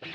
네,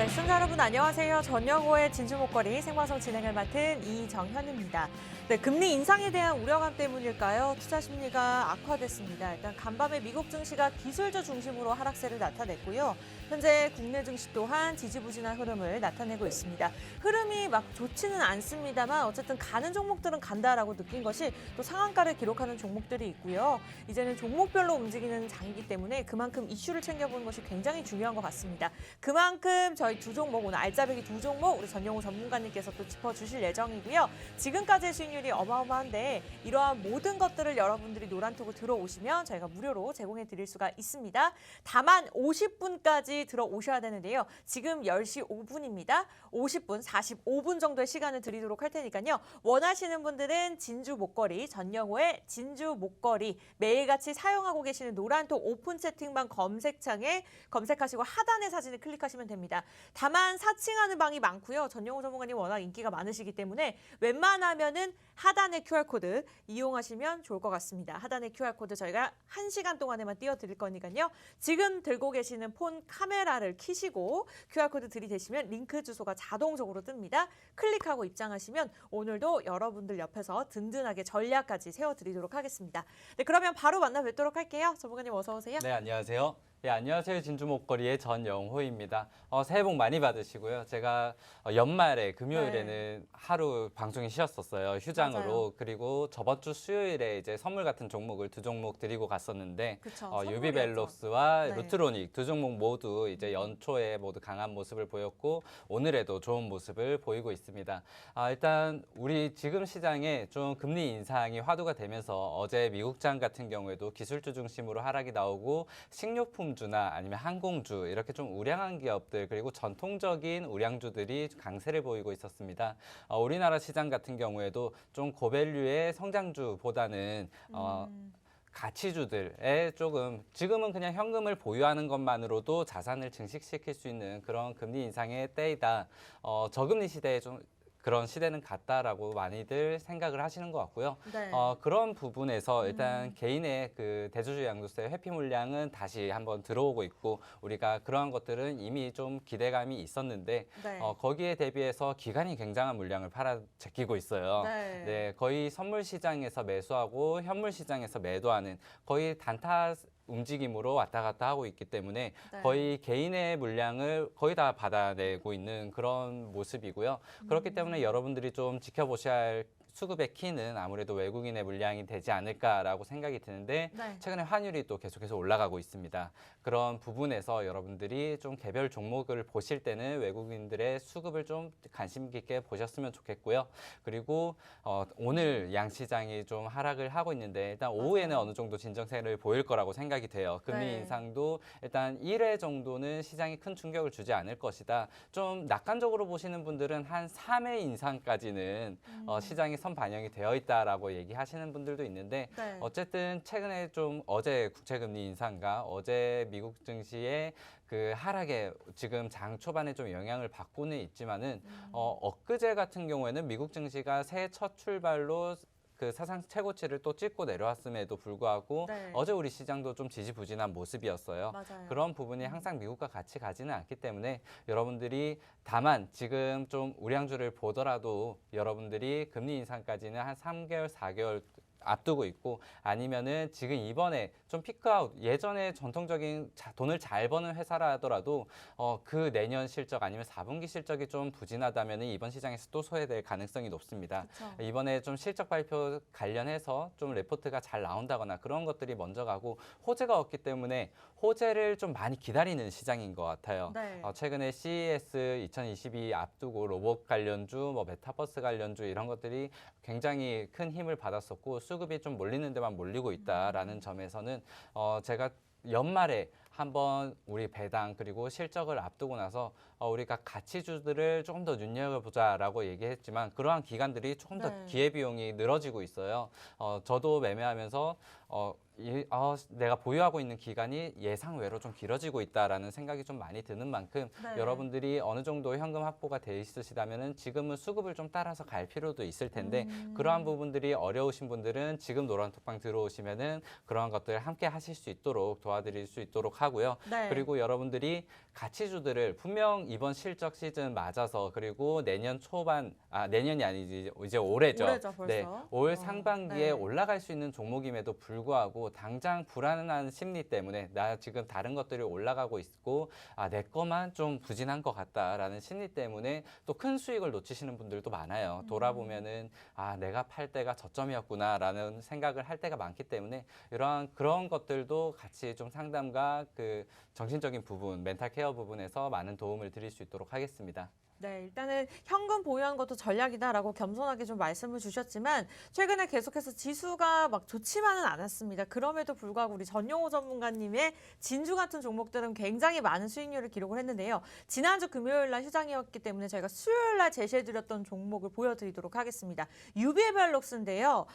시청자 여러분 안녕하세요. 전영호의 진주목걸이 생방송 진행을 맡은 이정현입니다. 네, 금리 인상에 대한 우려감 때문일까요? 투자 심리가 악화됐습니다. 일단 간밤에 미국 증시가 기술주 중심으로 하락세를 나타냈고요. 현재 국내 증시 또한 지지부진한 흐름을 나타내고 있습니다. 흐름이 막 좋지는 않습니다만 어쨌든 가는 종목들은 간다라고 느낀 것이 또 상한가를 기록하는 종목들이 있고요. 이제는 종목별로 움직이는 장이기 때문에 그만큼 이슈를 챙겨보는 것이 굉장히 중요한 것 같습니다. 그만큼 저희 두 종목, 오늘 알짜배기 두 종목 우리 전영호 전문가님께서 또 짚어주실 예정이고요. 지금까지의 수익률이 어마어마한데 이러한 모든 것들을 여러분들이 노란톡으로 들어오시면 저희가 무료로 제공해 드릴 수가 있습니다. 다만 50분까지 들어오셔야 되는데요. 지금 10시 5분입니다. 50분, 45분 정도의 시간을 드리도록 할 테니까요. 원하시는 분들은 진주 목걸이, 전영호의 진주 목걸이 매일같이 사용하고 계시는 노란톡 오픈 채팅방 검색창에 검색하시고 하단의 사진을 클릭하시면 됩니다. 다만 사칭하는 방이 많고요. 전영호 전문가님 워낙 인기가 많으시기 때문에 웬만하면은 하단의 QR코드 이용하시면 좋을 것 같습니다. 하단의 QR코드 저희가 1시간 동안에만 띄워드릴 거니까요. 지금 들고 계시는 폰 카메라를 켜시고 QR코드 들이대시면 링크 주소가 자동적으로 뜹니다. 클릭하고 입장하시면 오늘도 여러분들 옆에서 든든하게 전략까지 세워드리도록 하겠습니다. 네, 그러면 바로 만나 뵙도록 할게요. 전문가님 어서 오세요. 네, 안녕하세요. 네, 안녕하세요. 진주목걸이의 전영호입니다. 새해 복 많이 받으시고요. 제가 연말에 금요일에는 하루 방송이 쉬었었어요. 휴장으로. 맞아요. 그리고 저번 주 수요일에 이제 선물 같은 종목을 두 종목 드리고 갔었는데 그쵸, 유비벨록스와 네. 루트로닉 두 종목 모두 이제 연초에 모두 강한 모습을 보였고 오늘에도 좋은 모습을 보이고 있습니다. 일단 우리 지금 시장에 좀 금리 인상이 화두가 되면서 어제 미국장 같은 경우에도 기술주 중심으로 하락이 나오고 식료품 주나 아니면 항공주 이렇게 좀 우량한 기업들 그리고 전통적인 우량주들이 강세를 보이고 있었습니다. 우리나라 시장 같은 경우에도 좀 고밸류의 성장주보다는 가치주들에 조금 지금은 그냥 현금을 보유하는 것만으로도 자산을 증식시킬 수 있는 그런 금리 인상의 때이다. 저금리 시대에 좀 그런 시대는 갔다라고 많이들 생각을 하시는 것 같고요. 네. 그런 부분에서 일단 개인의 그 대주주 양도세 회피 물량은 다시 한번 들어오고 있고 우리가 그러한 것들은 이미 좀 기대감이 있었는데 네. 거기에 대비해서 기관이 굉장한 물량을 팔아 제끼고 있어요. 네. 네, 거의 선물 시장에서 매수하고 현물 시장에서 매도하는 거의 단타 움직임으로 왔다 갔다 하고 있기 때문에 네. 거의 개인의 물량을 거의 다 받아내고 있는 그런 모습이고요. 그렇기 때문에 여러분들이 좀 지켜보셔야 할 수급의 키는 아무래도 외국인의 물량이 되지 않을까라고 생각이 드는데 네. 최근에 환율이 또 계속해서 올라가고 있습니다. 그런 부분에서 여러분들이 좀 개별 종목을 보실 때는 외국인들의 수급을 좀 관심 깊게 보셨으면 좋겠고요. 그리고 오늘 양시장이 좀 하락을 하고 있는데 일단 오후에는 맞아요. 어느 정도 진정세를 보일 거라고 생각이 돼요. 금리 네. 인상도 일단 1회 정도는 시장이 큰 충격을 주지 않을 것이다. 좀 낙관적으로 보시는 분들은 한 3회 인상까지는 시장이 선 반영이 되어 있다라고 얘기하시는 분들도 있는데 네. 어쨌든 최근에 좀 어제 국채금리 인상과 어제 미국 증시의 그 하락에 지금 장 초반에 좀 영향을 받고는 있지만은 엊그제 같은 경우에는 미국 증시가 새해 첫 출발로 그 사상 최고치를 또 찍고 내려왔음에도 불구하고 네. 어제 우리 시장도 좀 지지부진한 모습이었어요. 맞아요. 그런 부분이 항상 미국과 같이 가지는 않기 때문에 여러분들이 다만 지금 좀 우량주를 보더라도 여러분들이 금리 인상까지는 한 3개월, 4개월 앞두고 있고 아니면은 지금 이번에 좀 피크아웃 예전에 전통적인 돈을 잘 버는 회사라 하더라도 그 내년 실적 아니면 4분기 실적이 좀 부진하다면은 이번 시장에서 또 소외될 가능성이 높습니다. 그쵸. 이번에 좀 실적 발표 관련해서 좀 레포트가 잘 나온다거나 그런 것들이 먼저 가고 호재가 없기 때문에 호재를 좀 많이 기다리는 시장인 것 같아요. 네. 최근에 CES 2022 앞두고 로봇 관련주, 뭐 메타버스 관련주 이런 것들이 굉장히 큰 힘을 받았었고 수급이 좀 몰리는 데만 몰리고 있다라는 점에서는 제가 연말에 한번 우리 배당 그리고 실적을 앞두고 나서 우리가 가치주들을 조금 더 눈여겨보자라고 얘기했지만 그러한 기간들이 조금 더 네. 기회비용이 늘어지고 있어요. 저도 매매하면서 내가 보유하고 있는 기간이 예상외로 좀 길어지고 있다라는 생각이 좀 많이 드는 만큼 네. 여러분들이 어느 정도 현금 확보가 돼 있으시다면은 지금은 수급을 좀 따라서 갈 필요도 있을 텐데 그러한 부분들이 어려우신 분들은 지금 노란톡방 들어오시면은 그러한 것들 함께 하실 수 있도록 도와드릴 수 있도록 하고요. 네. 그리고 여러분들이 가치주들을 분명 이번 실적 시즌 맞아서 그리고 내년 초반 내년이 아니지 이제 올해죠. 올해죠, 벌써. 네, 올 상반기에 네. 올라갈 수 있는 종목임에도 불구하고 당장 불안한 심리 때문에 나 지금 다른 것들이 올라가고 있고 내 거만 좀 부진한 것 같다라는 심리 때문에 또 큰 수익을 놓치시는 분들도 많아요. 돌아보면은 내가 팔 때가 저점이었구나라는 생각을 할 때가 많기 때문에 이러한 그런 것들도 같이 좀 상담과 그 정신적인 부분, 멘탈 케어 부분에서 많은 도움을 드릴 수 있도록 하겠습니다. 네, 일단은 현금 보유한 것도 전략이다라고 겸손하게 좀 말씀을 주셨지만 최근에 계속해서 지수가 막 좋지만은 않았습니다. 그럼에도 불구하고 우리 전용호 전문가님의 진주 같은 종목들은 굉장히 많은 수익률을 기록을 했는데요. 지난주 금요일 날 휴장이었기 때문에 저희가 수요일 날 제시해드렸던 종목을 보여드리도록 하겠습니다. 유비발록스인데요.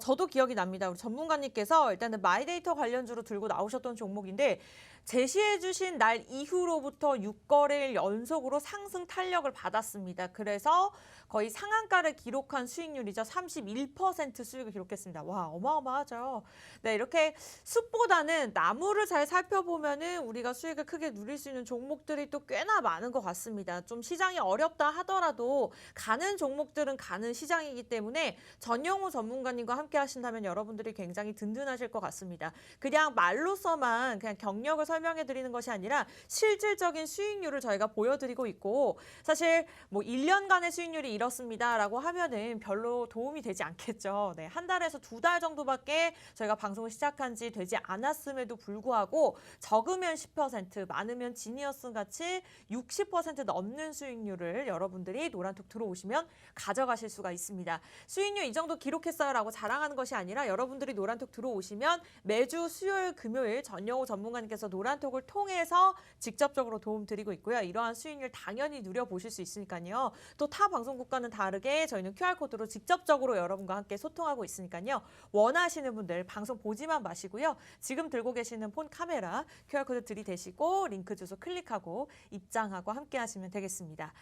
저도 기억이 납니다. 우리 전문가님께서 일단은 마이데이터 관련주로 들고 나오셨던 종목인데 제시해주신 날 이후로부터 6거래일 연속으로 상승 탄력을 받았습니다. 그래서 거의 상한가를 기록한 수익률이죠. 31% 수익을 기록했습니다. 와, 어마어마하죠. 네, 이렇게 숫보다는 나무를 잘 살펴보면은 우리가 수익을 크게 누릴 수 있는 종목들이 또 꽤나 많은 것 같습니다. 좀 시장이 어렵다 하더라도 가는 종목들은 가는 시장이기 때문에 전용호 전문가님과 함께 하신다면 여러분들이 굉장히 든든하실 것 같습니다. 그냥 말로서만 그냥 경력을 설명해 드리는 것이 아니라 실질적인 수익률을 저희가 보여드리고 있고 사실 뭐 1년간의 수익률이 이렇습니다라고 하면은 별로 도움이 되지 않겠죠. 네, 한 달에서 2달 정도밖에 저희가 방송을 시작한 지 되지 않았음에도 불구하고 적으면 10%, 많으면 지니어스 같이 60% 넘는 수익률을 여러분들이 노란톡 들어오시면 가져가실 수가 있습니다. 수익률 이 정도 기록했어요라고 자랑하는 것이 아니라 여러분들이 노란톡 들어오시면 매주 수요일, 금요일 전용호 전문가님께서 노란톡을 통해서 직접적으로 도움 드리고 있고요. 이러한 수익률 당연히 누려보실 수 있으니까요. 또 타 방송국과는 다르게 저희는 QR코드로 직접적으로 여러분과 함께 소통하고 있으니까요. 원하시는 분들 방송 보지만 마시고요. 지금 들고 계시는 폰 카메라 QR코드 들이대시고 링크 주소 클릭하고 입장하고 함께 하시면 되겠습니다.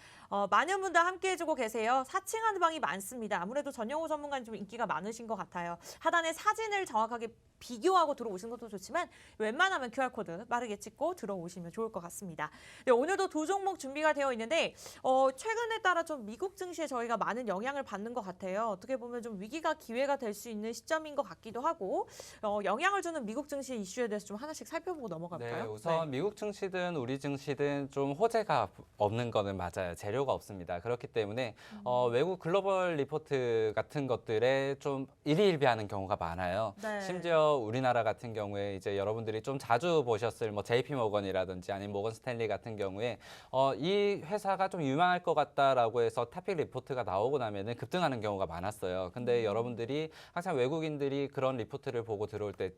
많은 분들 함께 해주고 계세요. 사칭하는 방이 많습니다. 아무래도 전용호 전문가님 좀 인기가 많으신 것 같아요. 하단에 사진을 정확하게 비교하고 들어오시는 것도 좋지만 웬만하면 QR코드 빠르게 찍고 들어오시면 좋을 것 같습니다. 네, 오늘도 두 종목 준비가 되어 있는데 최근에 따라 좀 미국 증시에 저희가 많은 영향을 받는 것 같아요. 어떻게 보면 좀 위기가 기회가 될 수 있는 시점인 것 같기도 하고 영향을 주는 미국 증시 이슈에 대해서 좀 하나씩 살펴보고 넘어갈까요? 네, 우선 미국 증시든 우리 증시든 좀 호재가 없는 거는 맞아요. 재료가 없습니다. 그렇기 때문에 외국 글로벌 리포트 같은 것들에 좀 일희일비하는 경우가 많아요. 네. 심지어 우리나라 같은 경우에 이제 여러분들이 좀 자주 보셨을 뭐 JP 모건이라든지 아니면 모건 스탠리 같은 경우에 이 회사가 좀 유망할 것 같다라고 해서 타픽 리포트가 나오고 나면은 급등하는 경우가 많았어요. 근데 여러분들이 항상 외국인들이 그런 리포트를 보고 들어올 때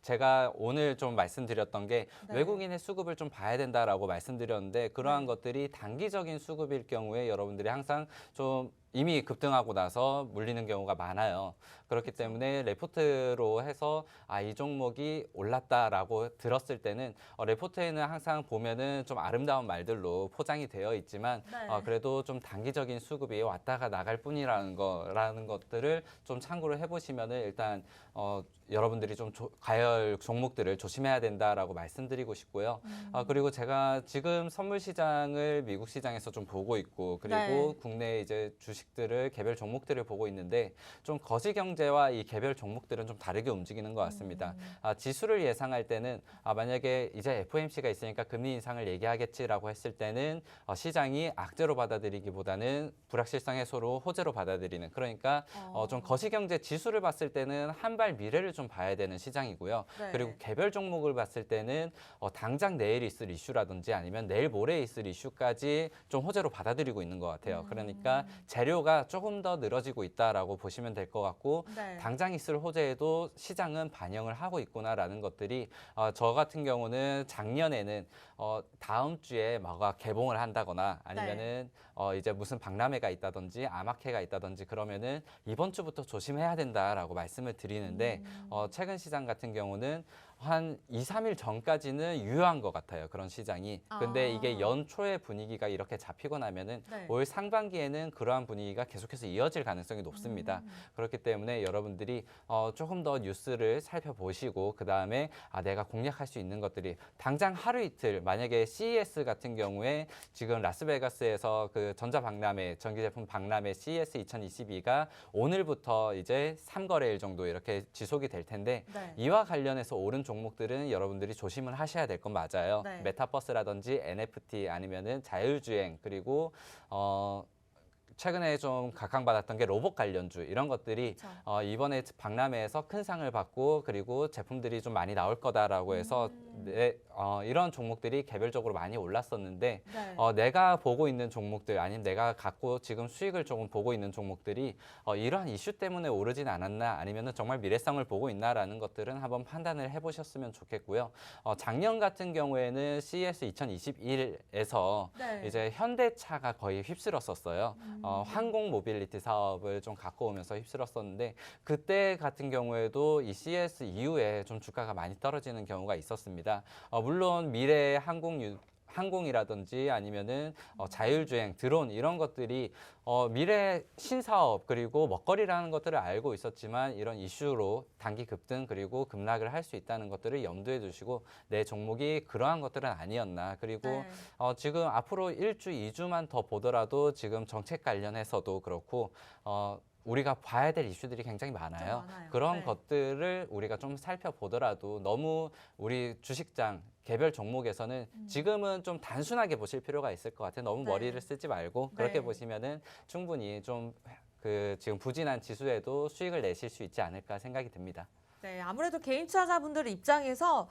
제가 오늘 좀 말씀드렸던 게 네. 외국인의 수급을 좀 봐야 된다라고 말씀드렸는데 그러한 네. 것들이 단기적인 수급일 경우에 여러분들이 항상 좀 이미 급등하고 나서 물리는 경우가 많아요. 그렇기 때문에 레포트로 해서 이 종목이 올랐다라고 들었을 때는 레포트에는 항상 보면은 좀 아름다운 말들로 포장이 되어 있지만 네. 그래도 좀 단기적인 수급이 왔다가 나갈 뿐이라는 것들을 좀 참고를 해보시면은 일단 여러분들이 좀 과열 종목들을 조심해야 된다라고 말씀드리고 싶고요. 그리고 제가 지금 선물 시장을 미국 시장에서 좀 보고 있고 그리고 네. 국내 이제 주식들을 개별 종목들을 보고 있는데 좀 거시 경제와 이 개별 종목들은 좀 다르게 움직이는 것 같습니다. 지수를 예상할 때는 만약에 이제 FOMC가 있으니까 금리 인상을 얘기하겠지라고 했을 때는 시장이 악재로 받아들이기보다는 불확실성 해소로 호재로 받아들이는 그러니까 좀 거시 경제 지수를 봤을 때는 한 발 미래를 좀 봐야 되는 시장이고요. 네. 그리고 개별 종목을 봤을 때는 당장 내일 있을 이슈라든지 아니면 내일 모레 있을 이슈까지 좀 호재로 받아들이고 있는 것 같아요. 그러니까 재료 발효가 조금 더 늘어지고 있다라고 보시면 될 것 같고 네. 당장 있을 호재에도 시장은 반영을 하고 있구나라는 것들이 저 같은 경우는 작년에는 다음 주에 뭐가 개봉을 한다거나 아니면은 이제 무슨 박람회가 있다든지 암학회가 있다든지 그러면은 이번 주부터 조심해야 된다라고 말씀을 드리는데 최근 시장 같은 경우는 한 2, 3일 전까지는 유효한 것 같아요. 그런 시장이. 근데 이게 연초의 분위기가 이렇게 잡히고 나면은 네. 올 상반기에는 그러한 분위기가 계속해서 이어질 가능성이 높습니다. 그렇기 때문에 여러분들이 조금 더 뉴스를 살펴보시고 그다음에 내가 공략할 수 있는 것들이 당장 하루 이틀 만약에 CES 같은 경우에 지금 라스베가스에서 그 전자박람회, 전기제품 박람회 CES 2022가 오늘부터 이제 3거래일 정도 이렇게 지속이 될 텐데 네. 이와 관련해서 오른 종목들은 여러분들이 조심을 하셔야 될 건 맞아요. 네. 메타버스라든지 NFT 아니면은 자율주행 그리고 최근에 좀 각광받았던 게 로봇 관련주 이런 것들이 그렇죠. 이번에 박람회에서 큰 상을 받고 그리고 제품들이 좀 많이 나올 거다라고 해서 이런 종목들이 개별적으로 많이 올랐었는데 네. 내가 보고 있는 종목들 아니면 내가 갖고 지금 수익을 조금 보고 있는 종목들이 이러한 이슈 때문에 오르진 않았나 아니면은 정말 미래성을 보고 있나라는 것들은 한번 판단을 해보셨으면 좋겠고요. 작년 같은 경우에는 CES 2021에서 네. 이제 현대차가 거의 휩쓸었었어요. 항공 모빌리티 사업을 좀 갖고 오면서 휩쓸었었는데 그때 같은 경우에도 이 CS 이후에 좀 주가가 많이 떨어지는 경우가 있었습니다. 물론 미래 항공이라든지 아니면은 자율주행, 드론 이런 것들이 미래 신사업 그리고 먹거리라는 것들을 알고 있었지만 이런 이슈로 단기 급등 그리고 급락을 할 수 있다는 것들을 염두에 두시고 내 종목이 그러한 것들은 아니었나 그리고 네. 지금 앞으로 1주, 2주만 더 보더라도 지금 정책 관련해서도 그렇고 우리가 봐야 될 이슈들이 굉장히 많아요. 많아요. 그런 네. 것들을 우리가 좀 살펴보더라도 너무 우리 주식장 개별 종목에서는 지금은 좀 단순하게 보실 필요가 있을 것 같아요. 너무 네. 머리를 쓰지 말고 그렇게 네. 보시면은 충분히 좀 지금 부진한 지수에도 수익을 내실 수 있지 않을까 생각이 듭니다. 네, 아무래도 개인 투자자분들 입장에서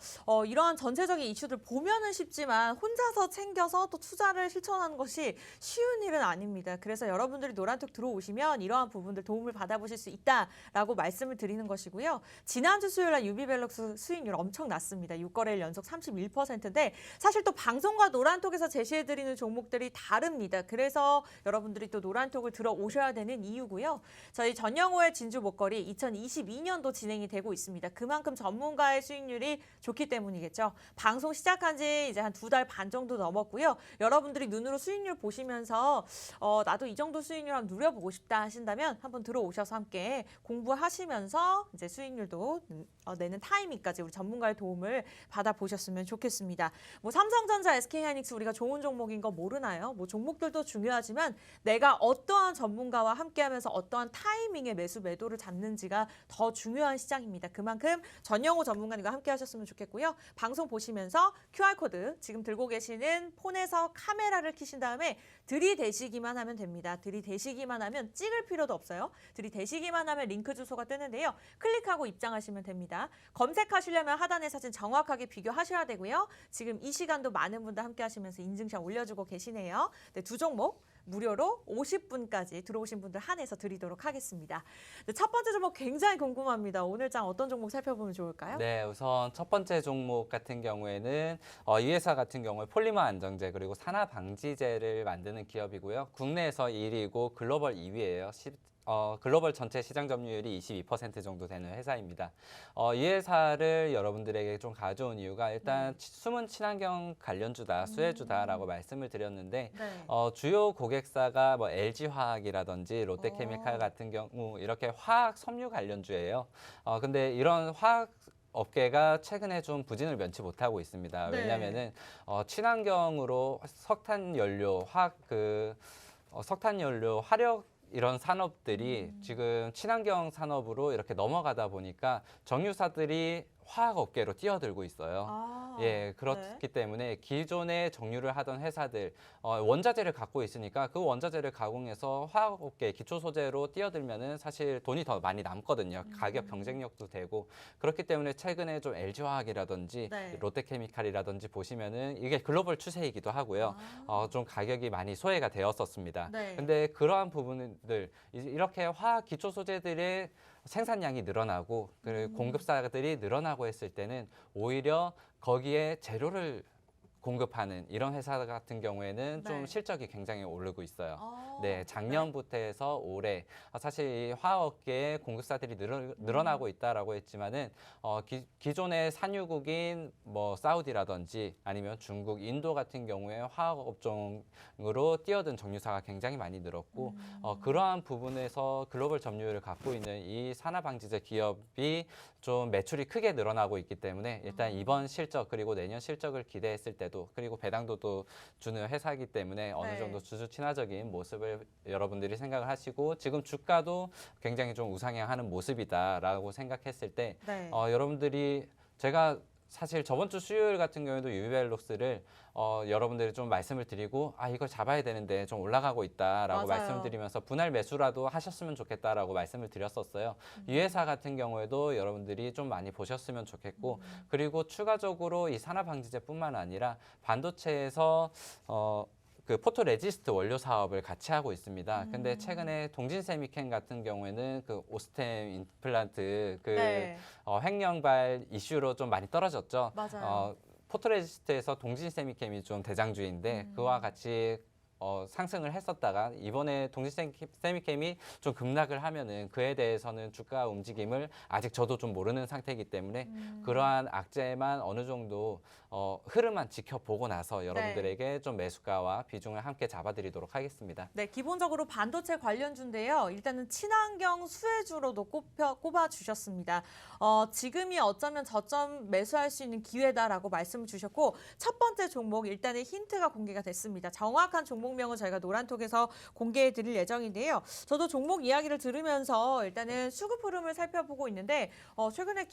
이러한 전체적인 이슈들 보면은 쉽지만 혼자서 챙겨서 또 투자를 실천하는 것이 쉬운 일은 아닙니다. 그래서 여러분들이 노란톡 들어오시면 이러한 부분들 도움을 받아보실 수 있다라고 말씀을 드리는 것이고요. 지난주 수요일 날 유비벨럭스 수익률 엄청 났습니다. 6거래일 연속 31%인데 사실 또 방송과 노란톡에서 제시해드리는 종목들이 다릅니다. 그래서 여러분들이 또 노란톡을 들어오셔야 되는 이유고요. 저희 전영호의 진주 목걸이 2022년도 진행이 되고 있습니다. 그만큼 전문가의 수익률이 좋기 때문이겠죠. 방송 시작한 지 이제 한 2달 반 정도 넘었고요. 여러분들이 눈으로 수익률 보시면서 나도 이 정도 수익률 한번 누려보고 싶다 하신다면 한번 들어오셔서 함께 공부하시면서 이제 수익률도 내는 타이밍까지 우리 전문가의 도움을 받아보셨으면 좋겠습니다. 뭐 삼성전자, SK하이닉스 우리가 좋은 종목인 거 모르나요? 뭐 종목들도 중요하지만 내가 어떠한 전문가와 함께하면서 어떠한 타이밍에 매수 매도를 잡는지가 더 중요한 시장입니다. 그만큼 전영호 전문가님과 함께 하셨으면 좋겠고요. 방송 보시면서 QR코드 지금 들고 계시는 폰에서 카메라를 켜신 다음에 들이대시기만 하면 됩니다. 들이대시기만 하면 찍을 필요도 없어요. 들이대시기만 하면 링크 주소가 뜨는데요. 클릭하고 입장하시면 됩니다. 검색하시려면 하단의 사진 정확하게 비교하셔야 되고요. 지금 이 시간도 많은 분들 함께 하시면서 인증샷 올려주고 계시네요. 네, 두 종목 무료로 50분까지 들어오신 분들 한해서 드리도록 하겠습니다. 네, 첫 번째 종목 굉장히 궁금합니다. 오늘 장 어떤 종목 살펴보면 좋을까요? 네, 우선 첫 번째 종목 같은 경우에는 이 회사 같은 경우에 폴리머 안정제 그리고 산화 방지제를 만드는 기업이고요. 국내에서 1위고 글로벌 2위예요. 글로벌 전체 시장 점유율이 22% 정도 되는 회사입니다. 이 회사를 여러분들에게 좀 가져온 이유가 일단 숨은 친환경 관련주다, 수혜주다라고 말씀을 드렸는데 네. 주요 고객사가 뭐 LG화학이라든지 롯데케미칼 같은 경우 이렇게 화학 섬유 관련주예요. 근데 이런 화학 업계가 최근에 좀 부진을 면치 못하고 있습니다. 네. 왜냐하면은 친환경으로 석탄 연료, 석탄 연료, 화력 이런 산업들이 지금 친환경 산업으로 이렇게 넘어가다 보니까 정유사들이 화학 업계로 뛰어들고 있어요. 아, 예, 그렇기 때문에 기존에 정유를 하던 회사들 원자재를 갖고 있으니까 그 원자재를 가공해서 화학업계 기초 소재로 뛰어들면은 사실 돈이 더 많이 남거든요. 가격 경쟁력도 되고 그렇기 때문에 최근에 좀 LG화학이라든지 네. 롯데케미칼이라든지 보시면은 이게 글로벌 추세이기도 하고요. 좀 가격이 많이 소외가 되었었습니다. 네. 근데 그러한 부분들 이렇게 화학 기초 소재들의 생산량이 늘어나고 그리고 공급사들이 늘어나고 했을 때는 오히려 거기에 재료를 공급하는 이런 회사 같은 경우에는 좀 네. 실적이 굉장히 오르고 있어요. 아, 네, 작년부터 해서 올해 사실 이 화학업계의 공급사들이 늘어나고 있다라고 했지만은 기존의 산유국인 뭐 사우디라든지 아니면 중국, 인도 같은 경우에 화학업종으로 뛰어든 정유사가 굉장히 많이 늘었고 그러한 부분에서 글로벌 점유율을 갖고 있는 이 산화방지제 기업이 좀 매출이 크게 늘어나고 있기 때문에 일단 이번 실적 그리고 내년 실적을 기대했을 때도 그리고 배당도도 주는 회사이기 때문에 어느 네. 정도 주주 친화적인 모습을 여러분들이 생각을 하시고 지금 주가도 굉장히 좀 우상향하는 모습이다라고 생각했을 때 네. 여러분들이 제가 사실 저번 주 수요일 같은 경우에도 유비벨록스를 여러분들이 좀 말씀을 드리고 이걸 잡아야 되는데 좀 올라가고 있다라고 맞아요. 말씀을 드리면서 분할 매수라도 하셨으면 좋겠다라고 말씀을 드렸었어요. 이 회사 같은 경우에도 여러분들이 좀 많이 보셨으면 좋겠고 그리고 추가적으로 이 산화방지제뿐만 아니라 반도체에서 그 포토레지스트 원료 사업을 같이 하고 있습니다. 근데 최근에 동진세미캠 같은 경우에는 그 오스템 임플란트 그 네. 횡령발 이슈로 좀 많이 떨어졌죠. 맞아요. 포토레지스트에서 동진세미캠이 좀 대장주인데 그와 같이 상승을 했었다가 이번에 동진세미캠이 좀 급락을 하면은 그에 대해서는 주가 움직임을 아직 저도 좀 모르는 상태이기 때문에 그러한 악재만 어느 정도 흐름만 지켜보고 나서 여러분들에게 좀 매수가와 비중을 함께 잡아드리도록 하겠습니다. 네, 기본적으로 반도체 관련주인데요. 일단은 친환경 수혜주로도 꼽아 주셨습니다. 지금이 어쩌면 저점 매수할 수 있는 기회다라고 말씀을 주셨고 첫 번째 종목 일단은 힌트가 공개가 됐습니다. 정확한 종목명은 저희가 노란톡에서 공개해 드릴 예정인데요. 저도 종목 이야기를 들으면서 일단은 수급 흐름을 살펴보고 있는데 최근에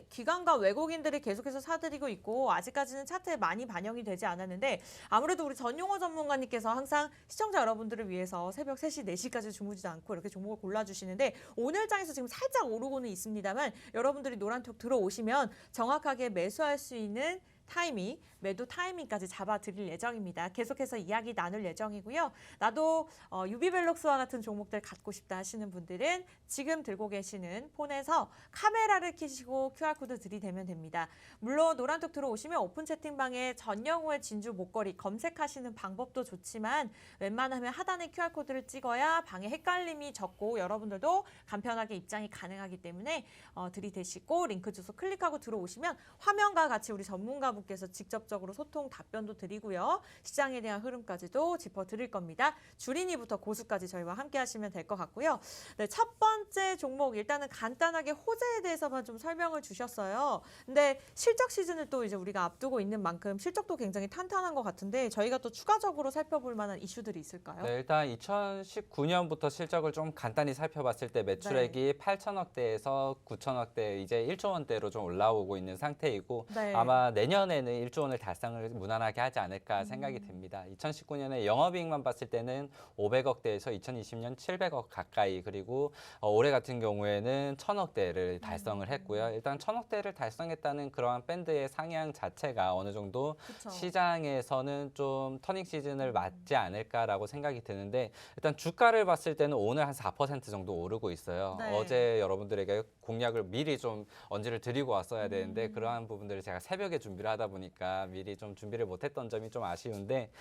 기관과 외국인들이 계속해서 사들이고 있고 아직까지는 차트에 많이 반영이 되지 않았는데 아무래도 우리 전용호 전문가님께서 항상 시청자 여러분들을 위해서 새벽 3시, 4시까지 주무지도 않고 이렇게 종목을 골라주시는데 오늘 장에서 지금 살짝 오르고는 있습니다만 여러분들이 노란톡 들어오시면 정확하게 매수할 수 있는 타이밍, 매도 타이밍까지 잡아드릴 예정입니다. 계속해서 이야기 나눌 예정이고요. 나도 유비벨록스와 같은 종목들 갖고 싶다 하시는 분들은 지금 들고 계시는 폰에서 카메라를 켜시고 QR코드 들이대면 됩니다. 물론 노란톡 들어오시면 오픈 채팅방에 전영호의 진주 목걸이 검색하시는 방법도 좋지만 웬만하면 하단에 QR코드를 찍어야 방에 헷갈림이 적고 여러분들도 간편하게 입장이 가능하기 때문에 들이대시고 링크 주소 클릭하고 들어오시면 화면과 같이 우리 전문가분께서 직접적으로 소통 답변도 드리고요. 시장에 대한 흐름까지도 짚어드릴 겁니다. 주린이부터 고수까지 저희와 함께 하시면 될 것 같고요. 네, 첫 번째 종목 일단은 간단하게 호재에 대해서만 좀 설명을 주셨어요. 근데 실적 시즌을 또 이제 우리가 앞두고 있는 만큼 실적도 굉장히 탄탄한 것 같은데 저희가 또 추가적으로 살펴볼 만한 이슈들이 있을까요? 네, 일단 2019년부터 실적을 좀 간단히 살펴봤을 때 매출액이 8천억대에서 9천억대 이제 1조 원대로 좀 올라오고 있는 상태이고 네. 아마 내년에는 1조 원을 달성을 무난하게 하지 않을까 생각이 됩니다. 2019년에 영업이익만 봤을 때는 500억대에서 2020년 700억 가까이 그리고 올해 같은 경우에는 1000억대를 달성을 했고요. 일단 1000억대를 달성했다는 그러한 밴드의 상향 자체가 어느 정도 그쵸. 시장에서는 좀 터닝 시즌을 맞지 않을까라고 생각이 드는데 일단 주가를 봤을 때는 오늘 한 4% 정도 오르고 있어요. 네. 어제 여러분들에게 공약을 미리 좀 언지를 드리고 왔어야 되는데 그러한 부분들을 제가 새벽에 준비를 하다 보니까 미리 좀 준비를 못했던 점이 좀 아쉬운데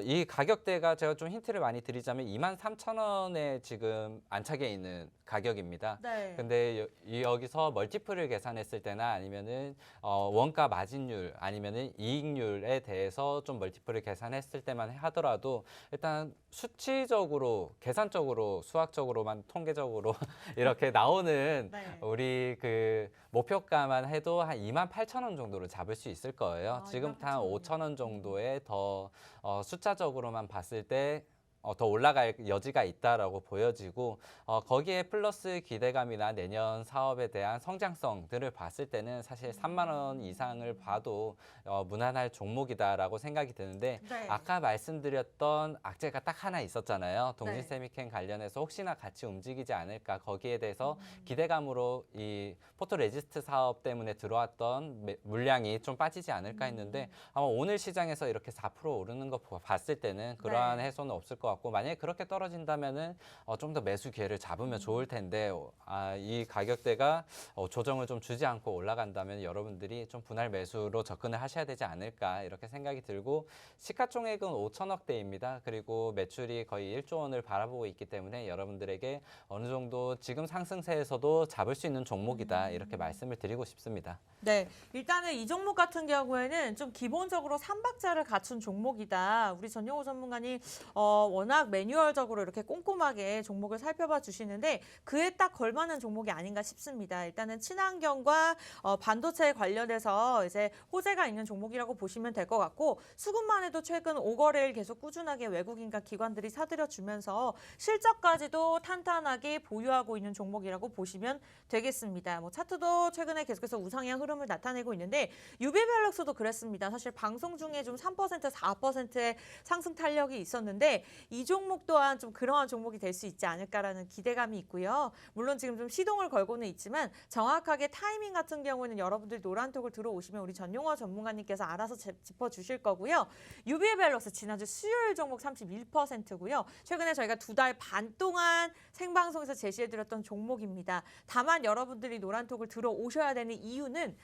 이 가격대가 제가 좀 힌트를 많이 드리자면 23,000원에 지금 안착해 있는 가격입니다. 네. 근데 여기서 멀티플을 계산했을 때나 아니면은 원가 마진율 아니면은 이익률에 대해서 좀 멀티플을 계산했을 때만 하더라도 일단 수치적으로 계산적으로 수학적으로만 통계적으로 이렇게 나오는 네. 우리 그 목표가만 해도 한 28,000원 정도를 잡을 수 있을 거예요. 아, 지금 한 28,000원. 5,000원 정도의 더 숫자적으로만 봤을 때 더 올라갈 여지가 있다라고 보여지고 거기에 플러스 기대감이나 내년 사업에 대한 성장성들을 봤을 때는 사실 3만 원 이상을 봐도 무난할 종목이다라고 생각이 드는데 네. 아까 말씀드렸던 악재가 딱 하나 있었잖아요. 네. 동진세미캠 관련해서 혹시나 같이 움직이지 않을까 거기에 대해서 기대감으로 이 포토레지스트 사업 때문에 들어왔던 물량이 좀 빠지지 않을까 했는데 아마 오늘 시장에서 이렇게 4% 오르는 거 봤을 때는 그러한 네. 해소는 없을 것 같고 만약에 그렇게 떨어진다면은 좀 더 매수 기회를 잡으면 좋을 텐데 이 가격대가 조정을 좀 주지 않고 올라간다면 여러분들이 좀 분할 매수로 접근을 하셔야 되지 않을까 이렇게 생각이 들고 시가총액은 5천억대입니다. 그리고 매출이 거의 1조 원을 바라보고 있기 때문에 여러분들에게 어느 정도 지금 상승세에서도 잡을 수 있는 종목이다 이렇게 말씀을 드리고 싶습니다. 네, 일단은 이 종목 같은 경우에는 좀 기본적으로 3박자를 갖춘 종목이다. 우리 전용호 전문가님 워낙 매뉴얼적으로 이렇게 꼼꼼하게 종목을 살펴봐 주시는데 그에 딱 걸맞는 종목이 아닌가 싶습니다. 일단은 친환경과 반도체 관련해서 이제 호재가 있는 종목이라고 보시면 될 것 같고 수급만 해도 최근 5거래일 계속 꾸준하게 외국인과 기관들이 사들여 주면서 실적까지도 탄탄하게 보유하고 있는 종목이라고 보시면 되겠습니다. 뭐 차트도 최근에 계속해서 우상향 흐름을 나타내고 있는데 유비밸럭스도 그랬습니다. 사실 방송 중에 좀 3%, 4%의 상승 탄력이 있었는데 이 종목 또한 좀 그러한 종목이 될 수 있지 않을까라는 기대감이 있고요. 물론 지금 좀 시동을 걸고는 있지만 정확하게 타이밍 같은 경우는 여러분들이 노란톡을 들어오시면 우리 전용화 전문가님께서 알아서 짚어주실 거고요. 유비밸럭스 지난주 수요일 종목 31%고요. 최근에 저희가 2달 반 동안 생방송에서 제시해드렸던 종목입니다. 다만 여러분들이 노란톡을 들어오셔야 되는 이유는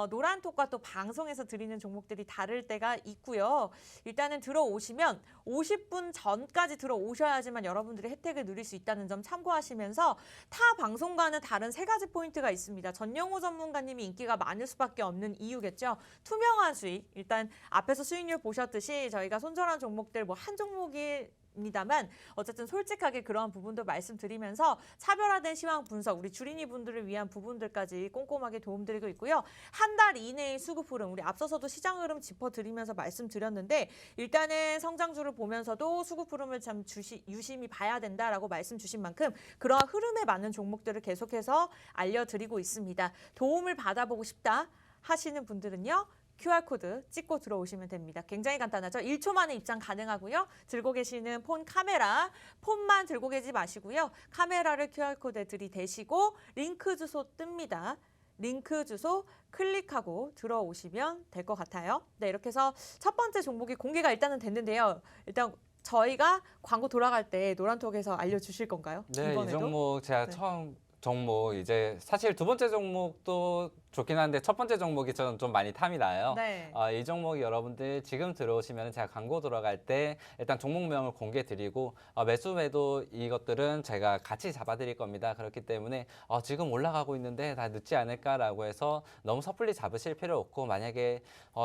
노란톡과 또 방송에서 드리는 종목들이 다를 때가 있고요. 일단은 들어오시면 50분 전까지 들어오셔야지만 여러분들이 혜택을 누릴 수 있다는 점 참고하시면서 타 방송과는 다른 3가지 포인트가 있습니다. 전용호 전문가님이 인기가 많을 수밖에 없는 이유겠죠. 투명한 수익. 일단 앞에서 수익률 보셨듯이 저희가 손절한 종목들 뭐 한 종목이 입니다만 어쨌든 솔직하게 그러한 부분도 말씀드리면서 차별화된 시황 분석, 우리 주린이 분들을 위한 부분들까지 꼼꼼하게 도움드리고 있고요. 한 달 이내의 수급 흐름, 우리 앞서서도 시장 흐름 짚어드리면서 말씀드렸는데 일단은 성장주를 보면서도 수급 흐름을 참 유심히 봐야 된다라고 말씀 주신 만큼 그러한 흐름에 맞는 종목들을 계속해서 알려드리고 있습니다. 도움을 받아보고 싶다 하시는 분들은요. QR코드 찍고 들어오시면 됩니다. 굉장히 간단하죠? 1초 만에 입장 가능하고요. 들고 계시는 폰 카메라, 폰만 들고 계지 마시고요. 카메라를 QR코드에 들이대시고 링크 주소 뜹니다. 링크 주소 클릭하고 들어오시면 될 것 같아요. 네, 이렇게 해서 첫 번째 종목이 공개가 일단은 됐는데요. 일단 저희가 광고 돌아갈 때 노란톡에서 알려주실 건가요? 네, 이번에도? 이 종목 제가 네. 처음 종목 이제 사실 두 번째 종목도 좋긴 한데 첫 번째 종목이 저는 좀 많이 탐이 나요. 네. 이 종목이 여러분들 지금 들어오시면 제가 광고 들어갈 때 일단 종목명을 공개 드리고 매수 매도 이것들은 제가 같이 잡아드릴 겁니다. 그렇기 때문에 지금 올라가고 있는데 다 늦지 않을까라고 해서 너무 섣불리 잡으실 필요 없고 만약에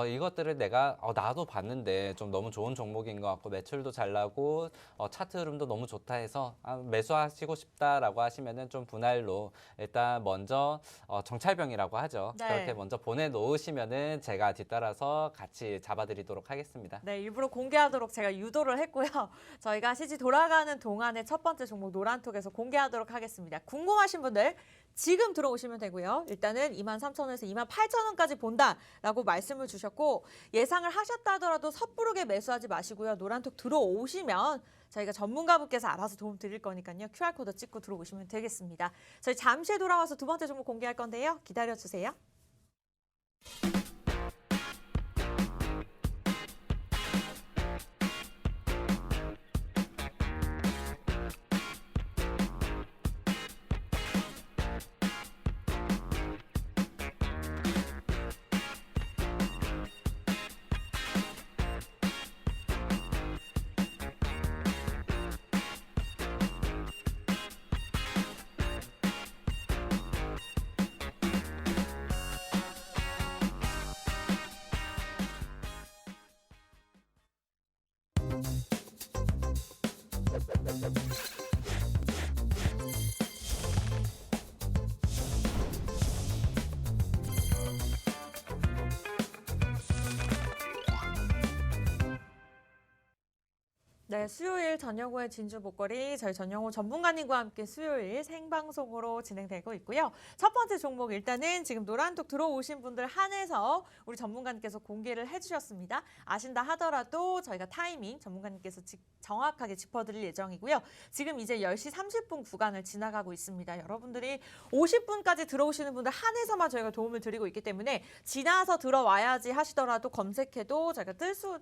이것들을 내가 나도 봤는데 좀 너무 좋은 종목인 것 같고 매출도 잘 나고 차트 흐름도 너무 좋다 해서 매수하시고 싶다라고 하시면은 좀 분할로 일단 먼저 정찰병이라고 하죠. 네. 그렇게 먼저 보내놓으시면은 제가 뒤따라서 같이 잡아드리도록 하겠습니다. 네, 일부러 공개하도록 제가 유도를 했고요. 저희가 CG 돌아가는 동안에 첫 번째 종목 노란톡에서 공개하도록 하겠습니다. 궁금하신 분들 지금 들어오시면 되고요. 일단은 23,000원에서 28,000원까지 본다라고 말씀을 주셨고 예상을 하셨다 하더라도 섣부르게 매수하지 마시고요. 노란톡 들어오시면 저희가 전문가분께서 알아서 도움 드릴 거니까요. QR코드 찍고 들어오시면 되겠습니다. 저희 잠시 후에 돌아와서 두 번째 종목 공개할 건데요. 기다려주세요. 네, 수요일 전영호의 진주 목걸이 저희 전영호 전문가님과 함께 수요일 생방송으로 진행되고 있고요. 첫 번째 종목 일단은 지금 노란톡 들어오신 분들 한해서 우리 전문가님께서 공개를 해주셨습니다. 아신다 하더라도 저희가 타이밍 전문가님께서 정확하게 짚어드릴 예정이고요. 지금 이제 10시 30분 구간을 지나가고 있습니다. 여러분들이 50분까지 들어오시는 분들 한해서만 저희가 도움을 드리고 있기 때문에 지나서 들어와야지 하시더라도 검색해도 저희가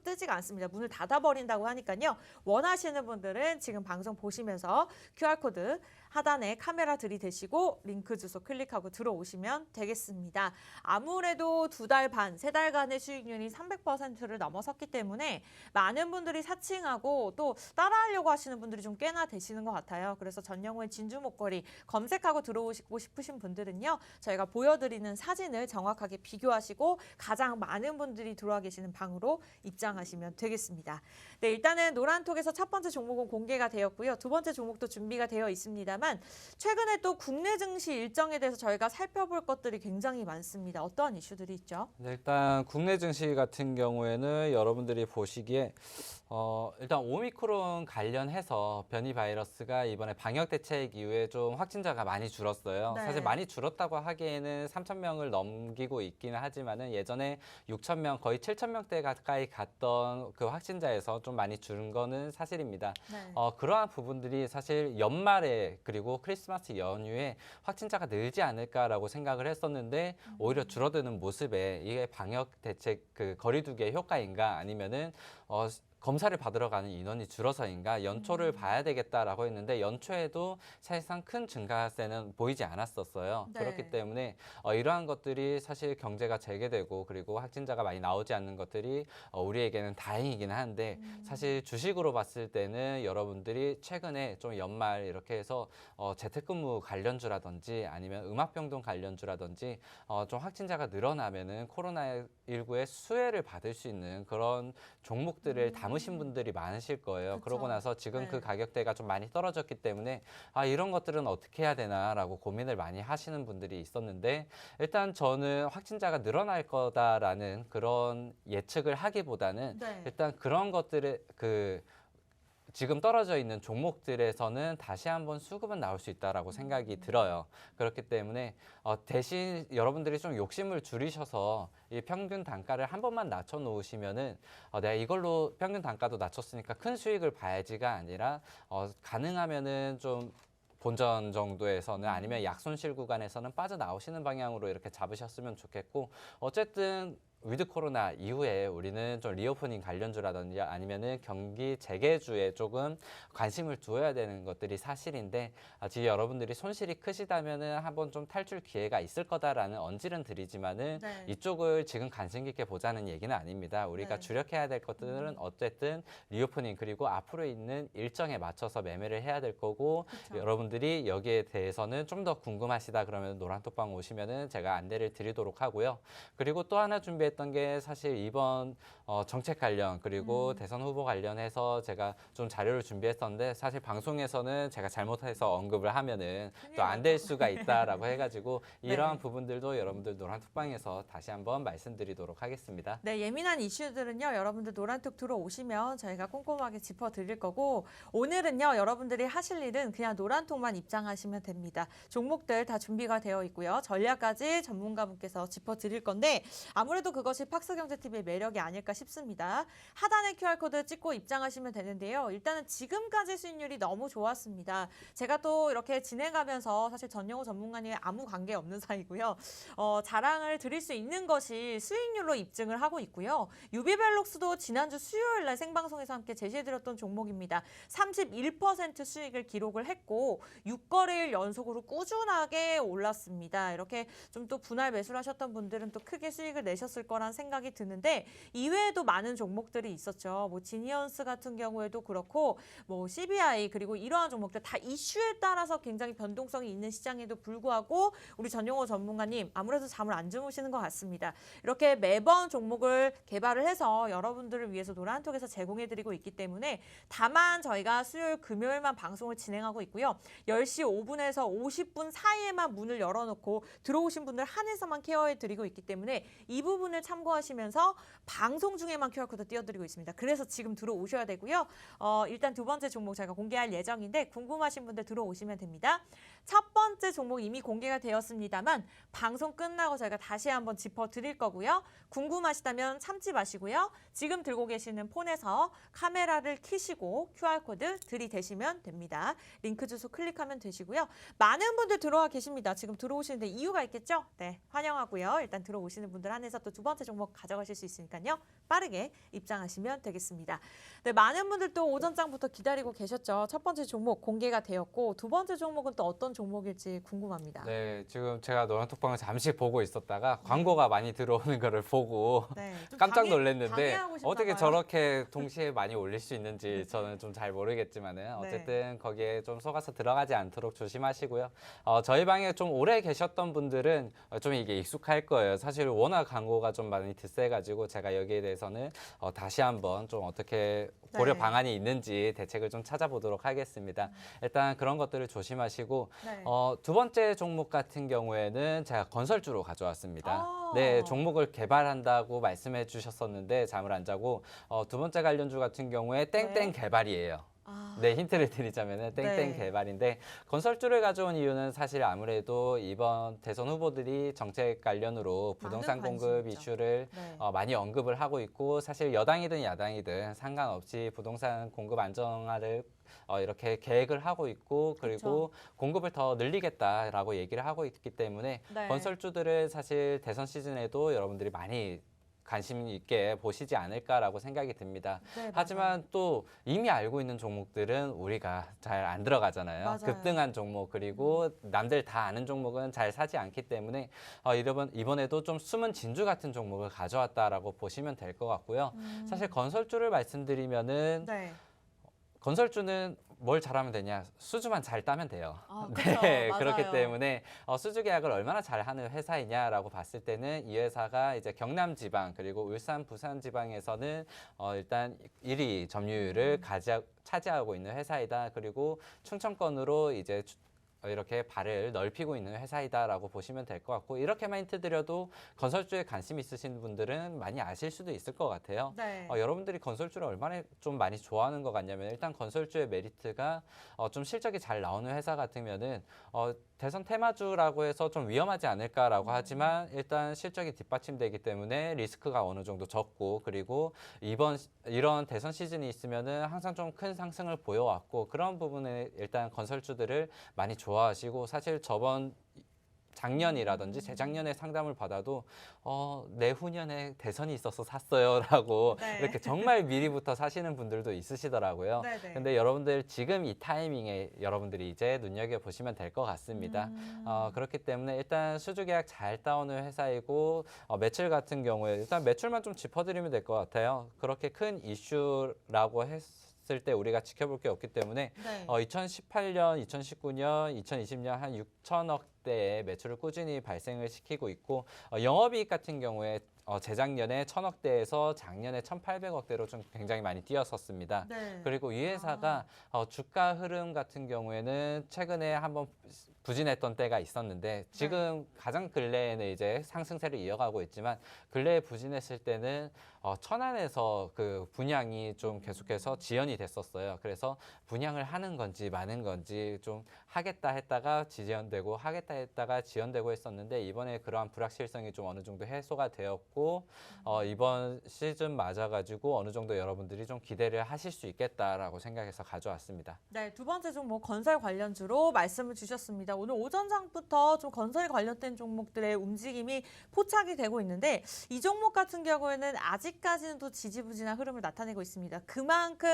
뜨지가 않습니다. 문을 닫아버린다고 하니까요. 원하시는 분들은 지금 방송 보시면서 QR코드 하단에 카메라 들이대시고 링크 주소 클릭하고 들어오시면 되겠습니다. 아무래도 2달 반, 3달간의 수익률이 300%를 넘어섰기 때문에 많은 분들이 사칭하고 또 따라하려고 하시는 분들이 좀 꽤나 되시는 것 같아요. 그래서 전영호의 진주 목걸이 검색하고 들어오시고 싶으신 분들은요. 저희가 보여드리는 사진을 정확하게 비교하시고 가장 많은 분들이 들어와 계시는 방으로 입장하시면 되겠습니다. 네, 일단은 노란톡에서 첫 번째 종목은 공개가 되었고요. 두 번째 종목도 준비가 되어 있습니다만 최근에 또 국내 증시 일정에 대해서 저희가 살펴볼 것들이 굉장히 많습니다. 어떠한 이슈들이 있죠? 네, 일단 국내 증시 같은 경우에는 여러분들이 보시기에 일단 오미크론 관련해서 변이 바이러스가 이번에 방역 대책 이후에 좀 확진자가 많이 줄었어요. 네. 사실 많이 줄었다고 하기에는 3,000명을 넘기고 있기는 하지만은 예전에 6,000명 거의 7,000명대 가까이 갔던 그 확진자에서 좀 많이 줄은 거는 사실입니다. 네. 그러한 부분들이 사실 연말에 그리고 크리스마스 연휴에 확진자가 늘지 않을까라고 생각을 했었는데 오히려 줄어드는 모습에 이게 방역 대책 그 거리두기의 효과인가 아니면은 검사를 받으러 가는 인원이 줄어서인가 연초를 봐야 되겠다라고 했는데 연초에도 사실상 큰 증가세는 보이지 않았었어요. 네. 그렇기 때문에 이러한 것들이 사실 경제가 재개되고 그리고 확진자가 많이 나오지 않는 것들이 우리에게는 다행이긴 한데 사실 주식으로 봤을 때는 여러분들이 최근에 좀 연말 이렇게 해서 재택근무 관련주라든지 아니면 음압병동 관련주라든지 좀 확진자가 늘어나면은 코로나19의 수혜를 받을 수 있는 그런 종목들을 담으신 분들이 많으실 거예요. 그쵸. 그러고 나서 지금 네. 그 가격대가 좀 많이 떨어졌기 때문에 이런 것들은 어떻게 해야 되나라고 고민을 많이 하시는 분들이 있었는데 일단 저는 확진자가 늘어날 거다라는 그런 예측을 하기보다는 네. 일단 그런 것들의 지금 떨어져 있는 종목들에서는 다시 한번 수급은 나올 수 있다라고 생각이 들어요. 그렇기 때문에 대신 여러분들이 좀 욕심을 줄이셔서 이 평균 단가를 한 번만 낮춰 놓으시면은 내가 이걸로 평균 단가도 낮췄으니까 큰 수익을 봐야지가 아니라 가능하면은 좀 본전 정도에서는 아니면 약손실 구간에서는 빠져나오시는 방향으로 이렇게 잡으셨으면 좋겠고 어쨌든 위드 코로나 이후에 우리는 좀 리오프닝 관련주라든지 아니면은 경기 재개주에 조금 관심을 두어야 되는 것들이 사실인데 지금 여러분들이 손실이 크시다면은 한번 좀 탈출 기회가 있을 거다라는 언질은 드리지만은 네. 이쪽을 지금 관심 깊게 보자는 얘기는 아닙니다. 우리가 네. 주력해야 될 것들은 어쨌든 리오프닝 그리고 앞으로 있는 일정에 맞춰서 매매를 해야 될 거고 그쵸. 여러분들이 여기에 대해서는 좀 더 궁금하시다 그러면 노란톡방 오시면은 제가 안내를 드리도록 하고요. 그리고 또 하나 준비했던 게 사실 이번 정책 관련 그리고 대선 후보 관련해서 제가 좀 자료를 준비했었는데 사실 방송에서는 제가 잘못해서 언급을 하면은 또 안 될 수가 있다라고 해가지고 이러한 네. 부분들도 여러분들 노란톡방에서 다시 한번 말씀드리도록 하겠습니다. 네, 예민한 이슈들은요, 여러분들 노란톡 들어오시면 저희가 꼼꼼하게 짚어드릴 거고, 오늘은요, 여러분들이 하실 일은 그냥 노란톡만 입장하시면 됩니다. 종목들 다 준비가 되어 있고요. 전략까지 전문가분께서 짚어드릴 건데, 아무래도 그것이 팍스경제TV의 매력이 아닐까 싶습니다. 하단에 QR코드 찍고 입장하시면 되는데요. 일단은 지금까지 수익률이 너무 좋았습니다. 제가 또 이렇게 진행하면서 사실 전영호 전문가님의 아무 관계 없는 사이고요. 자랑을 드릴 수 있는 것이 수익률로 입증을 하고 있고요. 유비벨록스도 지난주 수요일 날 생방송에서 함께 제시해드렸던 종목입니다. 31% 수익을 기록을 했고 6거래일 연속으로 꾸준하게 올랐습니다. 이렇게 좀 또 분할 매수를 하셨던 분들은 또 크게 수익을 내셨을 거란 생각이 드는데 이외에도 많은 종목들이 있었죠. 뭐 지니언스 같은 경우에도 그렇고 뭐 CBI 그리고 이러한 종목들 다 이슈에 따라서 굉장히 변동성이 있는 시장에도 불구하고 우리 전용호 전문가님 아무래도 잠을 안 주무시는 것 같습니다. 이렇게 매번 종목을 개발을 해서 여러분들을 위해서 노란톡에서 제공해드리고 있기 때문에 다만 저희가 수요일 금요일만 방송을 진행하고 있고요. 10시 5분에서 50분 사이에만 문을 열어놓고 들어오신 분들 한해서만 케어해드리고 있기 때문에 이 부분을 화면을 참고하시면서 방송 중에만 QR코드 띄워드리고 있습니다. 그래서 지금 들어오셔야 되고요. 일단 두 번째 종목 제가 공개할 예정인데 궁금하신 분들 들어오시면 됩니다. 첫 번째 종목 이미 공개가 되었습니다만 방송 끝나고 저희가 다시 한번 짚어드릴 거고요. 궁금하시다면 참지 마시고요. 지금 들고 계시는 폰에서 카메라를 켜시고 QR코드 들이대시면 됩니다. 링크 주소 클릭하면 되시고요. 많은 분들 들어와 계십니다. 지금 들어오시는데 이유가 있겠죠? 네, 환영하고요. 일단 들어오시는 분들 한해서 또 두 번째 종목 가져가실 수 있으니까요. 빠르게 입장하시면 되겠습니다. 네, 많은 분들 또 오전장부터 기다리고 계셨죠. 첫 번째 종목 공개가 되었고 두 번째 종목은 또 어떤 종목일지 궁금합니다. 네, 지금 제가 노란톡방을 잠시 보고 있었다가 광고가 많이 들어오는 거를 보고 네, 좀 깜짝 방해- 놀랐는데 방해하고 싶나 어떻게 봐요. 저렇게 동시에 많이 올릴 수 있는지 저는 좀 잘 모르겠지만은 어쨌든 거기에 좀 속아서 들어가지 않도록 조심하시고요. 저희 방에 좀 오래 계셨던 분들은 좀 이게 익숙할 거예요. 사실 워낙 광고가 좀 많이 드세가지고 제가 여기에 대해서는 다시 한번 좀 어떻게 고려 네. 방안이 있는지 대책을 좀 찾아보도록 하겠습니다. 일단 그런 것들을 조심하시고 네. 두 번째 종목 같은 경우에는 제가 건설주로 가져왔습니다. 아. 네, 종목을 개발한다고 말씀해 주셨었는데 잠을 안 자고 두 번째 관련주 같은 경우에 땡땡 네. 개발이에요. 아, 네, 힌트를 드리자면은 땡땡 네. 개발인데 건설주를 가져온 이유는 사실 아무래도 이번 대선 후보들이 정책 관련으로 부동산 많은 공급 관심이 있죠. 이슈를 네. 많이 언급을 하고 있고 사실 여당이든 야당이든 상관없이 부동산 공급 안정화를 이렇게 계획을 하고 있고 그리고 공급을 더 늘리겠다라고 얘기를 하고 있기 때문에 네. 건설주들을 사실 대선 시즌에도 여러분들이 많이 관심 있게 보시지 않을까라고 생각이 듭니다. 네, 하지만 또 이미 알고 있는 종목들은 우리가 잘 안 들어가잖아요. 맞아요. 급등한 종목 그리고 남들 다 아는 종목은 잘 사지 않기 때문에 이번에도 좀 숨은 진주 같은 종목을 가져왔다라고 보시면 될 것 같고요. 사실 건설주를 말씀드리면은 네. 건설주는 뭘 잘하면 되냐? 수주만 잘 따면 돼요. 아, 그쵸. 네, 맞아요. 그렇기 때문에 수주 계약을 얼마나 잘하는 회사이냐라고 봤을 때는 이 회사가 이제 경남 지방 그리고 울산, 부산 지방에서는 일단 1위 점유율을 차지하고 있는 회사이다. 그리고 충청권으로 이제 이렇게 발을 넓히고 있는 회사이다라고 보시면 될 것 같고 이렇게만 힌트 드려도 건설주에 관심 있으신 분들은 많이 아실 수도 있을 것 같아요. 네. 여러분들이 건설주를 얼마나 좀 많이 좋아하는 것 같냐면 일단 건설주의 메리트가 좀 실적이 잘 나오는 회사 같으면은 대선 테마주라고 해서 좀 위험하지 않을까라고 하지만 일단 실적이 뒷받침되기 때문에 리스크가 어느 정도 적고 그리고 이런 대선 시즌이 있으면은 항상 좀 큰 상승을 보여왔고 그런 부분에 일단 건설주들을 많이 좋아하시고 사실 저번 작년이라든지 재작년에 상담을 받아도 내후년에 대선이 있어서 샀어요라고 네. 이렇게 정말 미리부터 사시는 분들도 있으시더라고요. 네네. 근데 여러분들 지금 이 타이밍에 여러분들이 이제 눈여겨 보시면 될 것 같습니다. 그렇기 때문에 일단 수주 계약 잘 따오는 회사이고 매출 같은 경우에 일단 매출만 좀 짚어드리면 될 것 같아요. 그렇게 큰 이슈라고 했을 때 우리가 지켜볼 게 없기 때문에 네. 2018년, 2019년, 2020년 한 6천억 대의 매출을 꾸준히 발생을 시키고 있고 영업이익 같은 경우에 재작년에 1,000억대에서 작년에 1,800억대로 좀 굉장히 많이 뛰었었습니다. 네. 그리고 이 회사가 주가 흐름 같은 경우에는 최근에 한번 부진했던 때가 있었는데 지금 가장 근래에는 이제 상승세를 이어가고 있지만 근래에 부진했을 때는 천안에서 그 분양이 좀 계속해서 지연이 됐었어요. 그래서 분양을 하는 건지 마는 건지 좀 하겠다 했다가 지연되고 하겠다 했다가 지연되고 했었는데 이번에 그러한 불확실성이 좀 어느 정도 해소가 되었고 이번 시즌 맞아가지고 어느 정도 여러분들이 좀 기대를 하실 수 있겠다라고 생각해서 가져왔습니다. 네, 두 번째 종목 건설 관련주로 말씀을 주셨습니다. 오늘 오전장부터 좀 건설 관련된 종목들의 움직임이 포착이 되고 있는데 이 종목 같은 경우에는 아직까지는 또 지지부진한 흐름을 나타내고 있습니다. 그만큼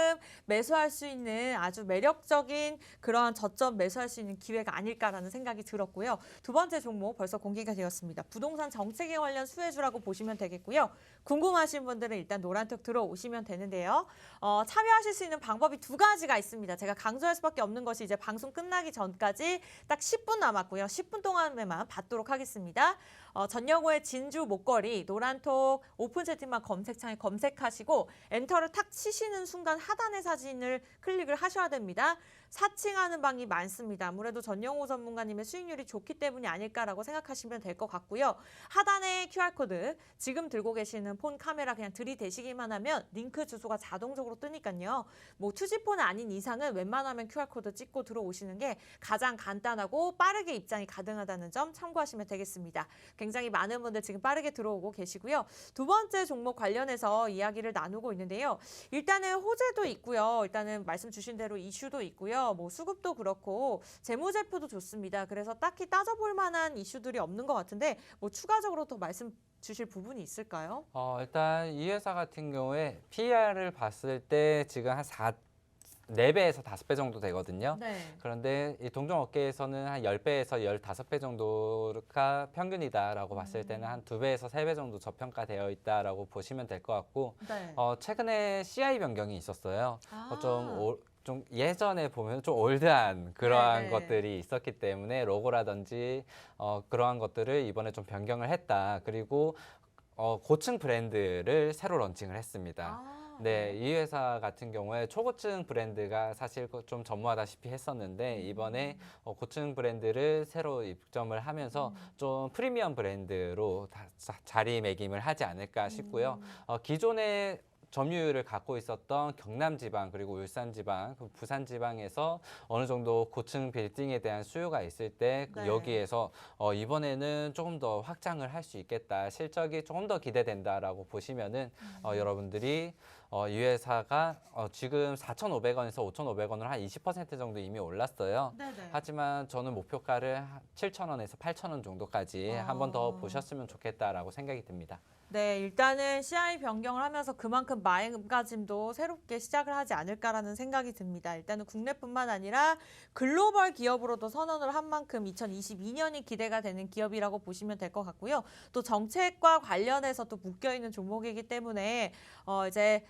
매수할 수 있는 아주 매력적인 그러한 저점 매수할 수 있는 기회가 아닐까라는 생각이 들었고요. 두 번째 종목 벌써 공개가 되었습니다. 부동산 정책에 관련 수혜주라고 보시면 되겠고요. 궁금하신 분들은 일단 노란톡 들어오시면 되는데요. 참여하실 수 있는 방법이 두 가지가 있습니다. 제가 강조할 수밖에 없는 것이 이제 방송 끝나기 전까지 딱 10분 남았고요. 10분 동안에만 받도록 하겠습니다. 전영호의 진주 목걸이 노란톡 오픈 채팅방 검색창에 검색하시고 엔터를 탁 치시는 순간 하단의 사진을 클릭을 하셔야 됩니다. 사칭하는 방이 많습니다. 아무래도 전영호 전문가님의 수익률이 좋기 때문이 아닐까라고 생각하시면 될 것 같고요. 하단에 QR코드 지금 들고 계시는 폰 카메라 그냥 들이대시기만 하면 링크 주소가 자동적으로 뜨니까요. 뭐 투지폰 아닌 이상은 웬만하면 QR코드 찍고 들어오시는 게 가장 간단하고 빠르게 입장이 가능하다는 점 참고하시면 되겠습니다. 굉장히 많은 분들 지금 빠르게 들어오고 계시고요. 두 번째 종목 관련해서 이야기를 나누고 있는데요. 일단은 호재도 있고요. 일단은 말씀 주신 대로 이슈도 있고요. 뭐 수급도 그렇고 재무제표도 좋습니다. 그래서 딱히 따져볼 만한 이슈들이 없는 것 같은데 뭐 추가적으로 더 말씀 주실 부분이 있을까요? 일단 이 회사 같은 경우에 PER을 봤을 때 지금 한 4배에서 5배 정도 되거든요. 네. 그런데 이 동종업계에서는 한 10배에서 15배 정도가 평균이다라고 봤을 때는 한 2배에서 3배 정도 저평가되어 있다라고 보시면 될 것 같고 네. 최근에 CI 변경이 있었어요. 아. 좀 예전에 보면 좀 올드한 그러한 네네. 것들이 있었기 때문에 로고라든지 그러한 것들을 이번에 좀 변경을 했다. 그리고 고층 브랜드를 새로 런칭을 했습니다. 네, 이 회사 같은 경우에 초고층 브랜드가 사실 좀 전무하다시피 했었는데 이번에 고층 브랜드를 새로 입점을 하면서 좀 프리미엄 브랜드로 자리매김을 하지 않을까 싶고요. 기존에 점유율을 갖고 있었던 경남 지방 그리고 울산 지방, 부산 지방에서 어느 정도 고층 빌딩에 대한 수요가 있을 때 네. 여기에서 이번에는 조금 더 확장을 할 수 있겠다. 실적이 조금 더 기대된다라고 보시면은 여러분들이 이 회사가 지금 4,500원에서 5,500원으로 한 20% 정도 이미 올랐어요. 네네. 하지만 저는 목표가를 7,000원에서 8,000원 정도까지 한 번 더 보셨으면 좋겠다라고 생각이 듭니다. 네, 일단은 CI 변경을 하면서 그만큼 마음가짐도 새롭게 시작을 하지 않을까라는 생각이 듭니다. 일단은 국내뿐만 아니라 글로벌 기업으로도 선언을 한 만큼 2022년이 기대가 되는 기업이라고 보시면 될 것 같고요. 또 정책과 관련해서 또 묶여있는 종목이기 때문에 이제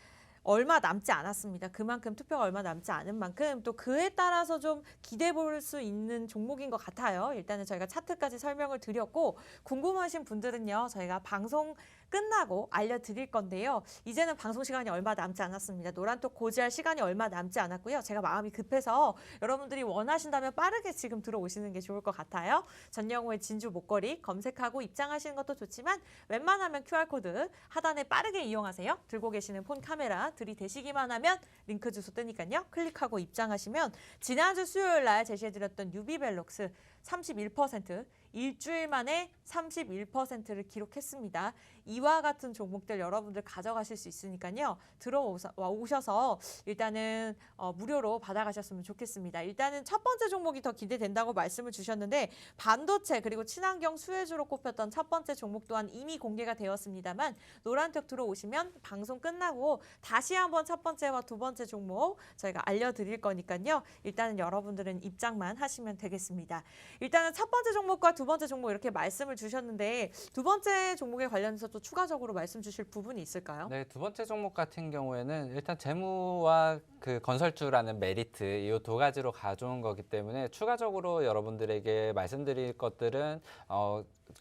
얼마 남지 않았습니다. 그만큼 투표가 얼마 남지 않은 만큼 또 그에 따라서 좀 기대해 볼 수 있는 종목인 것 같아요. 일단은 저희가 차트까지 설명을 드렸고 궁금하신 분들은요. 저희가 방송 끝나고 알려드릴 건데요. 이제는 방송 시간이 얼마 남지 않았습니다. 노란톡 고지할 시간이 얼마 남지 않았고요. 제가 마음이 급해서 여러분들이 원하신다면 빠르게 지금 들어오시는 게 좋을 것 같아요. 전영호의 진주 목걸이 검색하고 입장하시는 것도 좋지만 웬만하면 QR코드 하단에 빠르게 이용하세요. 들고 계시는 폰 카메라 들이대시기만 하면 링크 주소 뜨니까요. 클릭하고 입장하시면 지난주 수요일 날 제시해드렸던 유비벨록스 31% 일주일 만에 31%를 기록했습니다. 이와 같은 종목들 여러분들 가져가실 수 있으니까요. 들어오셔서 일단은 무료로 받아가셨으면 좋겠습니다. 일단은 첫 번째 종목이 더 기대된다고 말씀을 주셨는데 반도체 그리고 친환경 수혜주로 꼽혔던 첫 번째 종목 또한 이미 공개가 되었습니다만 노란톡 들어오시면 방송 끝나고 다시 한번 첫 번째와 두 번째 종목 저희가 알려드릴 거니까요. 일단은 여러분들은 입장만 하시면 되겠습니다. 일단은 첫 번째 종목과 두 번째 종목 이렇게 말씀을 주셨는데 두 번째 종목에 관련해서 또 추가적으로 말씀 주실 부분이 있을까요? 네, 두 번째 종목 같은 경우에는 일단 재무와 그 건설주라는 메리트 이 두 가지로 가져온 거기 때문에 추가적으로 여러분들에게 말씀드릴 것들은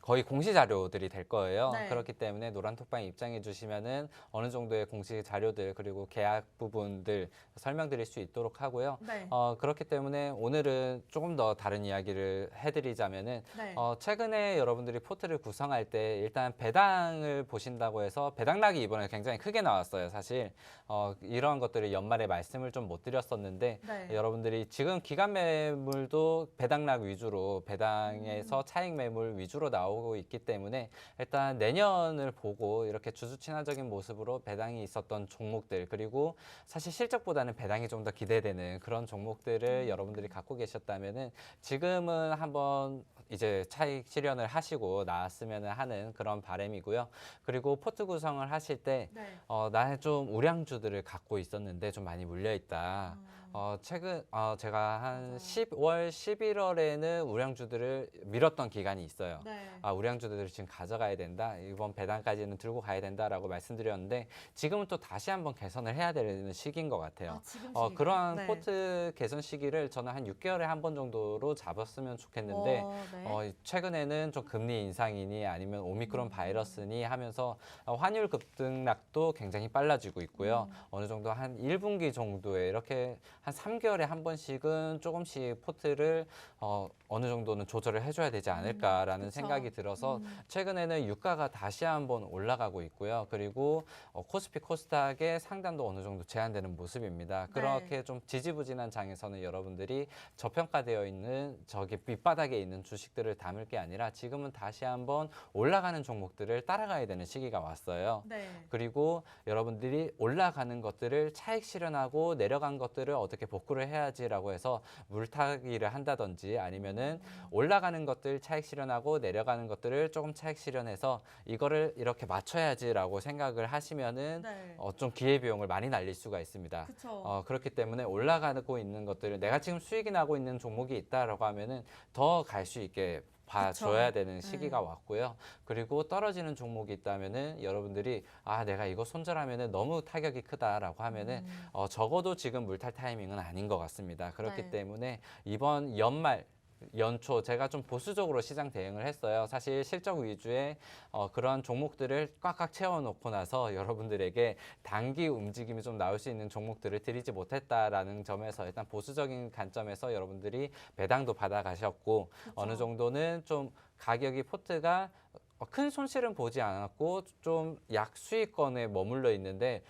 거의 공시 자료들이 될 거예요. 네. 그렇기 때문에 노란톡방에 입장해 주시면은 어느 정도의 공시 자료들 그리고 계약 부분들 설명드릴 수 있도록 하고요. 네. 그렇기 때문에 오늘은 조금 더 다른 이야기를 해드리자면은 네. 최근에 여러분들이 포트를 구성할 때 일단 배당을 보신다고 해서 배당락이 이번에 굉장히 크게 나왔어요. 사실 이러한 것들을 연말에 말씀을 좀 못 드렸었는데 네. 여러분들이 지금 기간 매물도 배당락 위주로 배당에서 차익 매물 위주로 나오고 있기 때문에 일단 내년을 보고 이렇게 주주 친화적인 모습으로 배당이 있었던 종목들 그리고 사실 실적보다는 배당이 좀 더 기대되는 그런 종목들을 여러분들이 갖고 계셨다면은 지금은 한번 이제 차익 실현을 하시고 나왔으면 하는 그런 바람이고요. 그리고 포트 구성을 하실 때 네. 나는 좀 우량주들을 갖고 있었는데 좀 많이 물려 있다. 제가 한 맞아요. 10월, 11월에는 우량주들을 밀었던 기간이 있어요. 네. 우량주들을 지금 가져가야 된다. 이번 배당까지는 들고 가야 된다라고 말씀드렸는데 지금은 또 다시 한번 개선을 해야 되는 시기인 것 같아요. 지금 시기가? 그러한 네. 포트 개선 시기를 저는 한 6개월에 한 번 정도로 잡았으면 좋겠는데 네. 최근에는 좀 금리 인상이니 아니면 오미크론 바이러스니 하면서 환율 급등락도 굉장히 빨라지고 있고요. 어느 정도 한 1분기 정도에 이렇게 한 3개월에 한 번씩은 조금씩 포트를 어느 정도는 조절을 해줘야 되지 않을까라는 그쵸. 생각이 들어서 최근에는 유가가 다시 한번 올라가고 있고요. 그리고 코스피 코스닥의 상단도 어느 정도 제한되는 모습입니다. 그렇게 좀 지지부진한 장에서는 여러분들이 저평가되어 있는 저기 밑바닥에 있는 주식들을 담을 게 아니라 지금은 다시 한번 올라가는 종목들을 따라가야 되는 시기가 왔어요. 네. 그리고 여러분들이 올라가는 것들을 차익 실현하고 내려간 것들을 어떻게 복구를 해야지라고 해서 물타기를 한다든지 아니면은 올라가는 것들 차익 실현하고 내려가는 것들을 조금 차익 실현해서 이거를 이렇게 맞춰야지라고 생각을 하시면은 네. 좀 기회비용을 많이 날릴 수가 있습니다. 그렇죠. 그렇기 때문에 올라가고 있는 것들을 내가 지금 수익이 나고 있는 종목이 있다라고 하면은 더 갈 수 있게 봐줘야 되는 시기가 왔고요. 그리고 떨어지는 종목이 있다면은 여러분들이 내가 이거 손절하면은 너무 타격이 크다라고 하면은 적어도 지금 물탈 타이밍은 아닌 것 같습니다. 그렇기 네. 때문에 이번 연초 제가 좀 보수적으로 시장 대응을 했어요. 사실 실적 위주의 그런 종목들을 꽉꽉 채워놓고 나서 여러분들에게 단기 움직임이 좀 나올 수 있는 종목들을 드리지 못했다라는 점에서 일단 보수적인 관점에서 여러분들이 배당도 받아가셨고 어느 정도는 좀 가격이 포트가 큰 손실은 보지 않았고 좀 약수익권에 머물러 있는데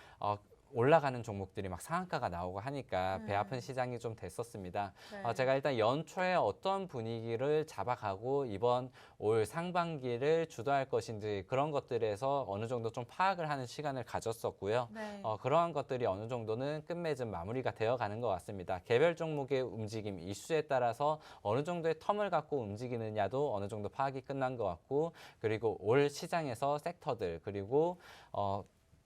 올라가는 종목들이 막 상한가가 나오고 하니까 배 아픈 시장이 좀 됐었습니다. 네. 제가 일단 연초에 어떤 분위기를 잡아가고 이번 올 상반기를 주도할 것인지 그런 것들에서 어느 정도 좀 파악을 하는 시간을 가졌었고요. 네. 그러한 것들이 어느 정도는 끝맺음 마무리가 되어가는 것 같습니다. 개별 종목의 움직임, 이슈에 따라서 어느 정도의 텀을 갖고 움직이느냐도 어느 정도 파악이 끝난 것 같고 그리고 올 시장에서 섹터들 그리고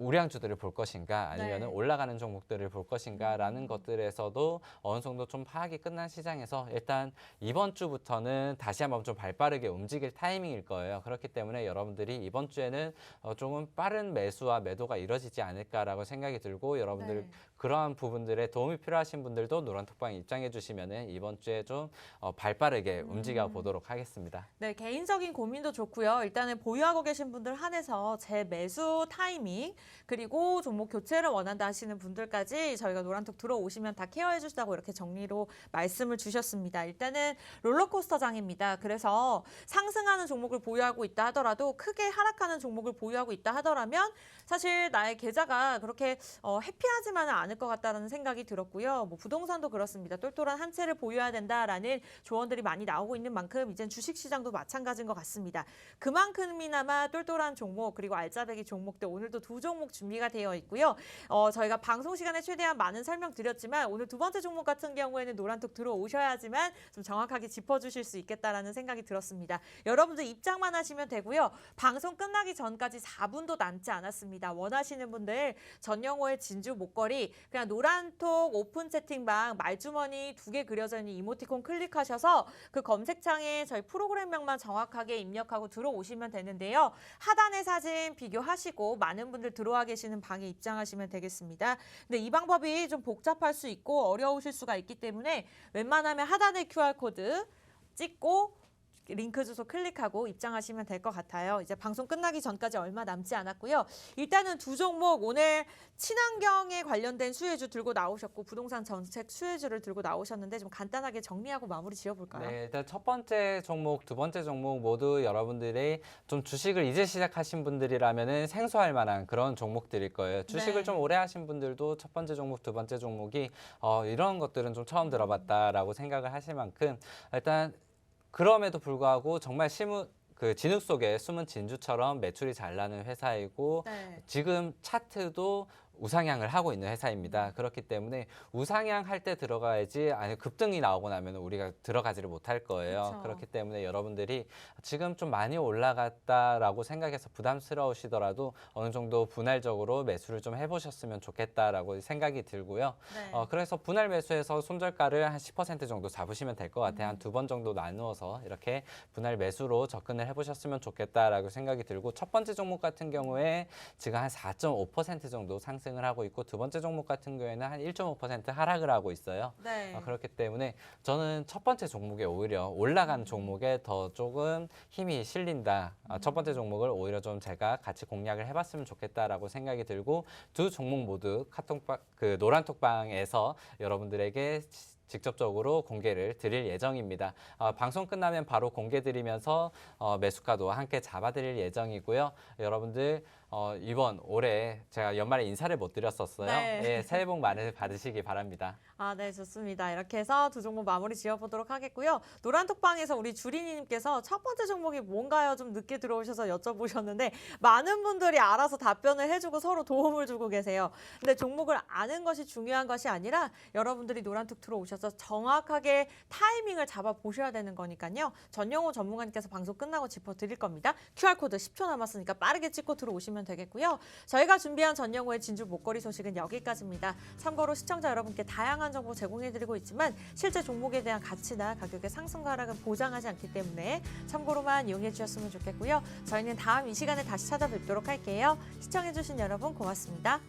우량주들을 볼 것인가 아니면 네. 올라가는 종목들을 볼 것인가라는 것들에서도 어느 정도 좀 파악이 끝난 시장에서 일단 이번 주부터는 다시 한번 좀 발빠르게 움직일 타이밍일 거예요. 그렇기 때문에 여러분들이 이번 주에는 조금 빠른 매수와 매도가 이뤄지지 않을까라고 생각이 들고 여러분들 그러한 부분들에 도움이 필요하신 분들도 노란톡방에 입장해 주시면은 이번 주에 좀 발빠르게 움직여 보도록 하겠습니다. 네, 개인적인 고민도 좋고요. 일단은 보유하고 계신 분들 한해서 제 매수 타이밍 그리고 종목 교체를 원한다 하시는 분들까지 저희가 노란톡 들어오시면 다 케어해 주시다고 이렇게 정리로 말씀을 주셨습니다. 일단은 롤러코스터 장입니다. 그래서 상승하는 종목을 보유하고 있다 하더라도 크게 하락하는 종목을 보유하고 있다 하더라면 사실 나의 계좌가 그렇게 해피하지만은 않을 것 같다는 생각이 들었고요. 뭐 부동산도 그렇습니다. 똘똘한 한 채를 보유해야 된다라는 조언들이 많이 나오고 있는 만큼 이젠 주식시장도 마찬가지인 것 같습니다. 그만큼이나마 똘똘한 종목 그리고 알짜배기 종목들 오늘도 두 종목 준비가 되어 있고요. 저희가 방송 시간에 최대한 많은 설명드렸지만 오늘 두 번째 종목 같은 경우에는 노란톡 들어오셔야지만 좀 정확하게 짚어주실 수 있겠다라는 생각이 들었습니다. 여러분들 입장만 하시면 되고요. 방송 끝나기 전까지 4분도 남지 않았습니다. 원하시는 분들 전영호의 진주 목걸이 그냥 노란톡 오픈 채팅방 말주머니 2개 그려져 있는 이모티콘 클릭하셔서 그 검색창에 저희 프로그램명만 정확하게 입력하고 들어오시면 되는데요. 하단의 사진 비교하시고 많은 분들 들어와 계시는 방에 입장하시면 되겠습니다. 근데 이 방법이 좀 복잡할 수 있고 어려우실 수가 있기 때문에 웬만하면 하단의 QR코드 찍고 링크 주소 클릭하고 입장하시면 될 것 같아요. 이제 방송 끝나기 전까지 얼마 남지 않았고요. 일단은 두 종목 오늘 친환경에 관련된 수혜주 들고 나오셨고 부동산 정책 수혜주를 들고 나오셨는데 좀 간단하게 정리하고 마무리 지어볼까요? 네, 일단 첫 번째 종목, 두 번째 종목 모두 여러분들이 좀 주식을 이제 시작하신 분들이라면은 생소할 만한 그런 종목들일 거예요. 주식을 좀 오래 하신 분들도 첫 번째 종목, 두 번째 종목이 이런 것들은 좀 처음 들어봤다라고 생각을 하실 만큼 일단 그럼에도 불구하고 정말 진흙 속에 숨은 진주처럼 매출이 잘 나는 회사이고 지금 차트도 우상향을 하고 있는 회사입니다. 그렇기 때문에 우상향 할 때 들어가야지 아니 급등이 나오고 나면 우리가 들어가지를 못할 거예요. 그렇죠. 그렇기 때문에 여러분들이 지금 좀 많이 올라갔다라고 생각해서 부담스러우시더라도 어느 정도 분할적으로 매수를 좀 해보셨으면 좋겠다라고 생각이 들고요. 네. 그래서 분할 매수해서 손절가를 한 10% 정도 잡으시면 될 것 같아요. 한 두 번 정도 나누어서 이렇게 분할 매수로 접근을 해보셨으면 좋겠다라고 생각이 들고 첫 번째 종목 같은 경우에 지금 한 4.5% 정도 상승을 하고 있고 두 번째 종목 같은 경우에는 한 1.5% 하락을 하고 있어요. 네. 그렇기 때문에 저는 첫 번째 종목에 오히려 올라간 종목에 더 조금 힘이 실린다. 첫 번째 종목을 오히려 좀 제가 같이 공략을 해봤으면 좋겠다라고 생각이 들고 두 종목 모두 카톡방 그 노란톡방에서 여러분들에게 직접적으로 공개를 드릴 예정입니다. 방송 끝나면 바로 공개 드리면서 매수가도 함께 잡아드릴 예정이고요. 여러분들 이번 올해 제가 연말에 인사를 못 드렸었어요. 네. 예, 새해 복 많이 받으시기 바랍니다. 아, 네, 좋습니다. 이렇게 해서 두 종목 마무리 지어보도록 하겠고요. 노란톡방에서 우리 주린이님께서 첫 번째 종목이 뭔가요? 좀 늦게 들어오셔서 여쭤보셨는데 많은 분들이 알아서 답변을 해주고 서로 도움을 주고 계세요. 근데 종목을 아는 것이 중요한 것이 아니라 여러분들이 노란톡 들어오셔서 정확하게 타이밍을 잡아 보셔야 되는 거니까요. 전영호 전문가님께서 방송 끝나고 짚어드릴 겁니다. QR코드 10초 남았으니까 빠르게 찍고 들어오시면 되겠고요. 저희가 준비한 전영호의 진주 목걸이 소식은 여기까지입니다. 참고로 시청자 여러분께 다양한 정보 제공해드리고 있지만 실제 종목에 대한 가치나 가격의 상승과 하락은 보장하지 않기 때문에 참고로만 이용해 주셨으면 좋겠고요. 저희는 다음 이 시간에 다시 찾아뵙도록 할게요. 시청해주신 여러분 고맙습니다.